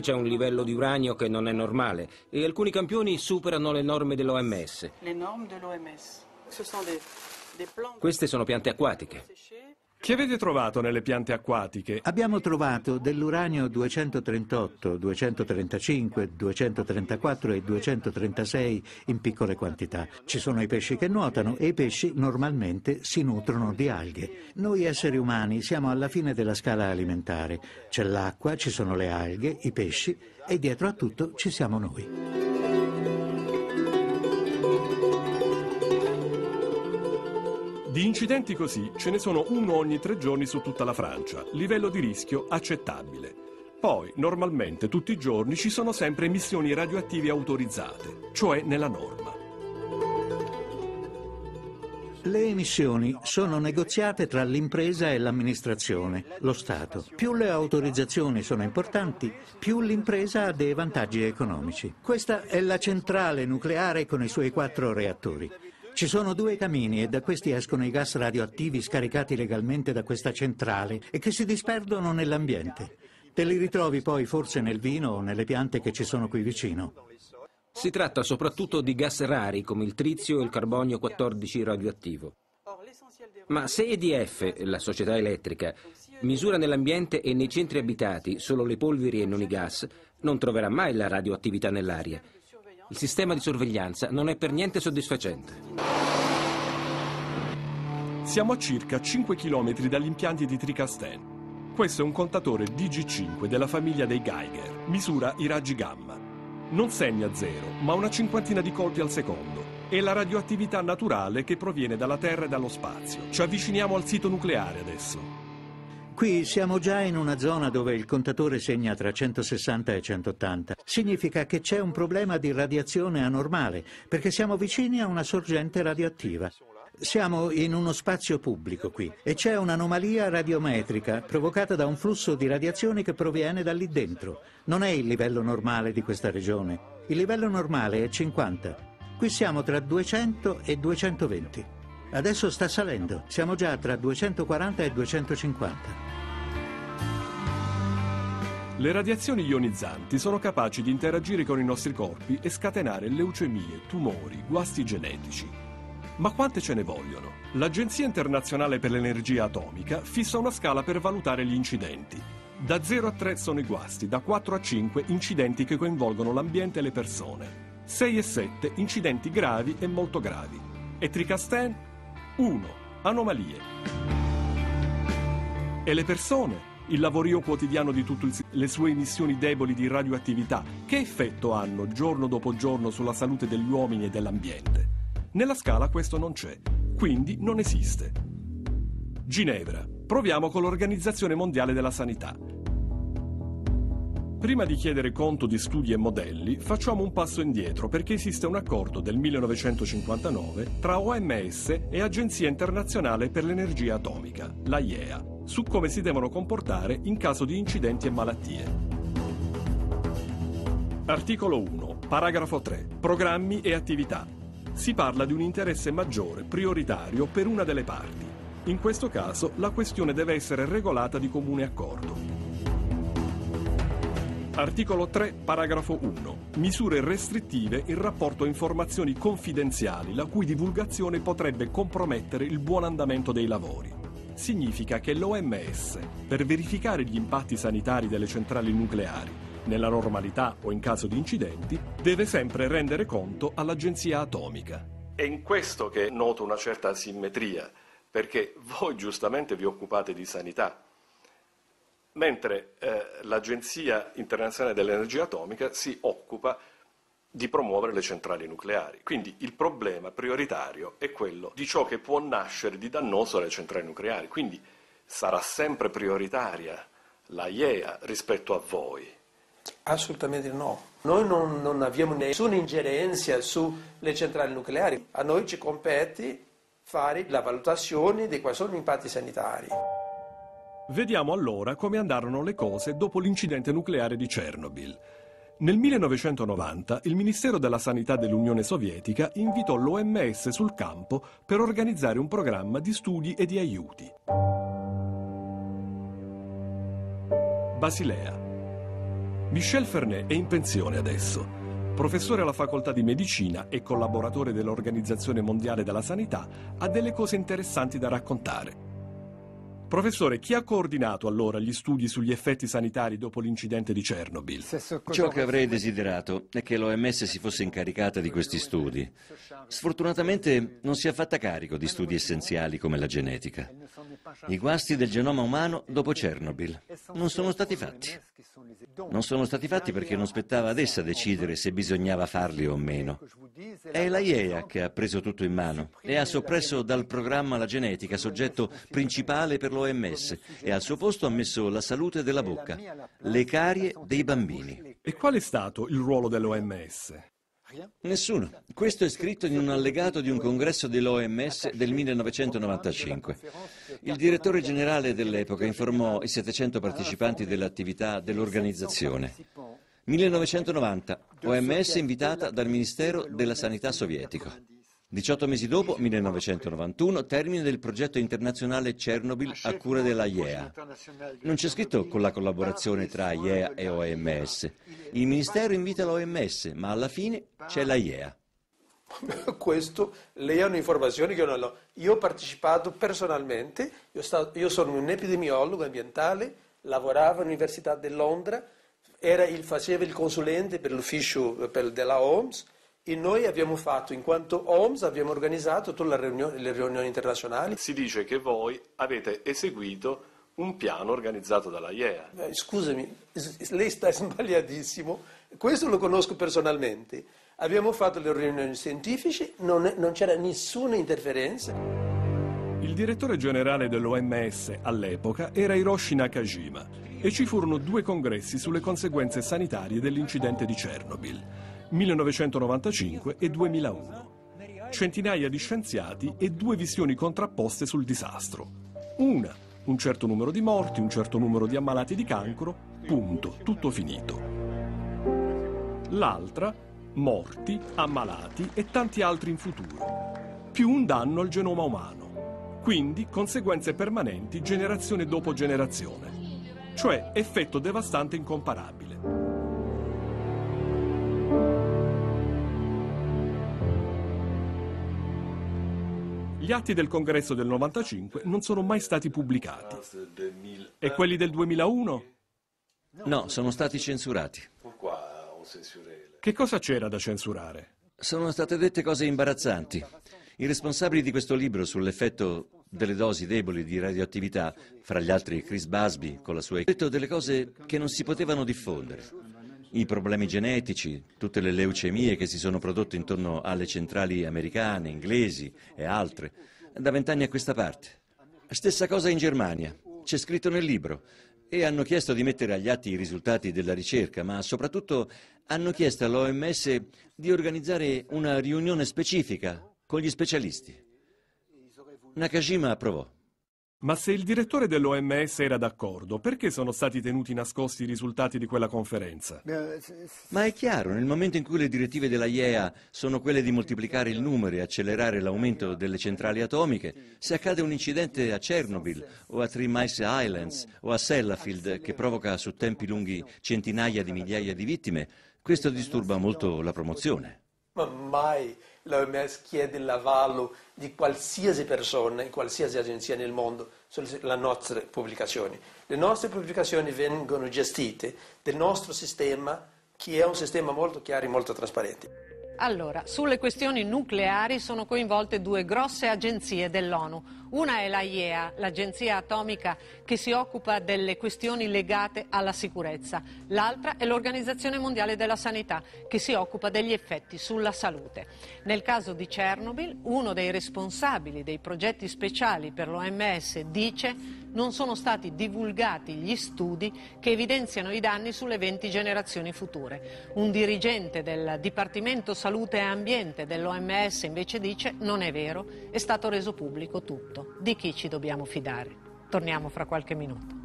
C'è un livello di uranio che non è normale e alcuni campioni superano le norme dell'OMS. Queste sono piante acquatiche. Che avete trovato nelle piante acquatiche? Abbiamo trovato dell'uranio 238, 235, 234 e 236 in piccole quantità. Ci sono i pesci che nuotano e i pesci normalmente si nutrono di alghe. Noi esseri umani siamo alla fine della scala alimentare. C'è l'acqua, ci sono le alghe, i pesci e dietro a tutto ci siamo noi. Di incidenti così ce ne sono uno ogni 3 giorni su tutta la Francia, livello di rischio accettabile. Poi, normalmente, tutti i giorni ci sono sempre emissioni radioattive autorizzate, cioè nella norma. Le emissioni sono negoziate tra l'impresa e l'amministrazione, lo Stato. Più le autorizzazioni sono importanti, più l'impresa ha dei vantaggi economici. Questa è la centrale nucleare con i suoi 4 reattori. Ci sono 2 camini e da questi escono i gas radioattivi scaricati legalmente da questa centrale e che si disperdono nell'ambiente. Te li ritrovi poi forse nel vino o nelle piante che ci sono qui vicino. Si tratta soprattutto di gas rari come il trizio e il carbonio 14 radioattivo. Ma se EDF, la società elettrica, misura nell'ambiente e nei centri abitati solo le polveri e non i gas, non troverà mai la radioattività nell'aria. Il sistema di sorveglianza non è per niente soddisfacente. Siamo a circa 5 km dagli impianti di Tricastin. Questo è un contatore DG5 della famiglia dei Geiger. Misura i raggi gamma. Non segna 0, ma una cinquantina di colpi al secondo. È la radioattività naturale che proviene dalla Terra e dallo spazio. Ci avviciniamo al sito nucleare adesso. Qui siamo già in una zona dove il contatore segna tra 160 e 180. Significa che c'è un problema di radiazione anormale, perché siamo vicini a una sorgente radioattiva. Siamo in uno spazio pubblico qui e c'è un'anomalia radiometrica provocata da un flusso di radiazioni che proviene da lì dentro. Non è il livello normale di questa regione. Il livello normale è 50. Qui siamo tra 200 e 220. Adesso sta salendo. Siamo già tra 240 e 250. Le radiazioni ionizzanti sono capaci di interagire con i nostri corpi e scatenare leucemie, tumori, guasti genetici. Ma quante ce ne vogliono? L'Agenzia internazionale per l'energia atomica fissa una scala per valutare gli incidenti. Da 0 a 3 sono i guasti, da 4 a 5 incidenti che coinvolgono l'ambiente e le persone. 6 e 7 incidenti gravi e molto gravi. E Tricastin? 1. Anomalie. E le persone? Il lavorio quotidiano di tutte le sue emissioni deboli di radioattività, che effetto hanno giorno dopo giorno sulla salute degli uomini e dell'ambiente? Nella scala questo non c'è, quindi non esiste. Ginevra. Proviamo con l'Organizzazione Mondiale della Sanità. Prima di chiedere conto di studi e modelli, facciamo un passo indietro perché esiste un accordo del 1959 tra OMS e Agenzia Internazionale per l'Energia Atomica, la IEA, su come si devono comportare in caso di incidenti e malattie. Articolo 1, paragrafo 3. Programmi e attività. Si parla di un interesse maggiore, prioritario per una delle parti. In questo caso la questione deve essere regolata di comune accordo. Articolo 3, paragrafo 1. Misure restrittive in rapporto a informazioni confidenziali la cui divulgazione potrebbe compromettere il buon andamento dei lavori. Significa che l'OMS, per verificare gli impatti sanitari delle centrali nucleari, nella normalità o in caso di incidenti, deve sempre rendere conto all'Agenzia Atomica. È in questo che noto una certa asimmetria, perché voi giustamente vi occupate di sanità, mentre l'Agenzia Internazionale dell'Energia Atomica si occupa di promuovere le centrali nucleari. Quindi il problema prioritario è quello di ciò che può nascere di dannoso alle centrali nucleari. Quindi sarà sempre prioritaria la IEA rispetto a voi. Assolutamente no. Noi non abbiamo nessuna ingerenza sulle centrali nucleari. A noi ci compete fare la valutazione di quali sono gli impatti sanitari. Vediamo allora come andarono le cose dopo l'incidente nucleare di Chernobyl. Nel 1990 il Ministero della Sanità dell'Unione Sovietica invitò l'OMS sul campo per organizzare un programma di studi e di aiuti. Basilea. Michel Fernet è in pensione adesso. Professore alla facoltà di medicina e collaboratore dell'Organizzazione Mondiale della Sanità, ha delle cose interessanti da raccontare. Professore, chi ha coordinato allora gli studi sugli effetti sanitari dopo l'incidente di Chernobyl? Ciò che avrei desiderato è che l'OMS si fosse incaricata di questi studi. Sfortunatamente non si è fatta carico di studi essenziali come la genetica. I guasti del genoma umano dopo Chernobyl non sono stati fatti. Non sono stati fatti perché non spettava ad essa decidere se bisognava farli o meno. È la IEA che ha preso tutto in mano e ha soppresso dal programma la genetica, soggetto principale per l'OMS, e al suo posto ha messo la salute della bocca, le carie dei bambini. E qual è stato il ruolo dell'OMS? Nessuno. Questo è scritto in un allegato di un congresso dell'OMS del 1995. Il direttore generale dell'epoca informò i 700 partecipanti dell'attività dell'organizzazione. 1990, OMS invitata dal Ministero della Sanità sovietico. 18 mesi dopo, 1991, termine del progetto internazionale Chernobyl a cura della IEA. Non c'è scritto con la collaborazione tra IEA e OMS. Il Ministero invita l'OMS, ma alla fine c'è la IEA. Questo, lei ha un'informazione che non ho. Io ho partecipato personalmente, io sono un epidemiologo ambientale, lavoravo all'Università di Londra, faceva il consulente per l'ufficio della OMS, e noi abbiamo fatto, in quanto OMS, abbiamo organizzato tutte le riunioni internazionali. Si dice che voi avete eseguito un piano organizzato dalla IEA. Scusami, lei sta sbagliatissimo. Questo lo conosco personalmente. Abbiamo fatto le riunioni scientifiche, non c'era nessuna interferenza. Il direttore generale dell'OMS all'epoca era Hiroshi Nakajima e ci furono 2 congressi sulle conseguenze sanitarie dell'incidente di Chernobyl. 1995 e 2001. Centinaia di scienziati e 2 visioni contrapposte sul disastro. Una, un certo numero di morti, un certo numero di ammalati di cancro, punto, tutto finito. L'altra, morti, ammalati e tanti altri in futuro, più un danno al genoma umano. Quindi conseguenze permanenti generazione dopo generazione, cioè effetto devastante incomparabile. Gli atti del congresso del 95 non sono mai stati pubblicati. E quelli del 2001? No, sono stati censurati. Che cosa c'era da censurare? Sono state dette cose imbarazzanti. I responsabili di questo libro sull'effetto delle dosi deboli di radioattività, fra gli altri Chris Busby con la sua, ha detto delle cose che non si potevano diffondere. I problemi genetici, tutte le leucemie che si sono prodotte intorno alle centrali americane, inglesi e altre, da 20 anni a questa parte. Stessa cosa in Germania, c'è scritto nel libro, e hanno chiesto di mettere agli atti i risultati della ricerca, ma soprattutto hanno chiesto all'OMS di organizzare una riunione specifica con gli specialisti. Nakajima approvò. Ma se il direttore dell'OMS era d'accordo, perché sono stati tenuti nascosti i risultati di quella conferenza? Ma è chiaro, nel momento in cui le direttive della IEA sono quelle di moltiplicare il numero e accelerare l'aumento delle centrali atomiche, se accade un incidente a Chernobyl o a Three Mile Islands o a Sellafield che provoca su tempi lunghi centinaia di migliaia di vittime, questo disturba molto la promozione. Ma mai l'OMS chiede l'avallo di qualsiasi persona, in qualsiasi agenzia nel mondo, sulle nostre pubblicazioni. Le nostre pubblicazioni vengono gestite del nostro sistema, che è un sistema molto chiaro e molto trasparente. Allora, sulle questioni nucleari sono coinvolte 2 grosse agenzie dell'ONU. Una è la IEA, l'agenzia atomica che si occupa delle questioni legate alla sicurezza. L'altra è l'Organizzazione Mondiale della Sanità che si occupa degli effetti sulla salute. Nel caso di Chernobyl, uno dei responsabili dei progetti speciali per l'OMS dice: non sono stati divulgati gli studi che evidenziano i danni sulle 20 generazioni future. Un dirigente del Dipartimento Salute e Ambiente dell'OMS invece dice: non è vero, è stato reso pubblico tutto. Di chi ci dobbiamo fidare? Torniamo fra qualche minuto.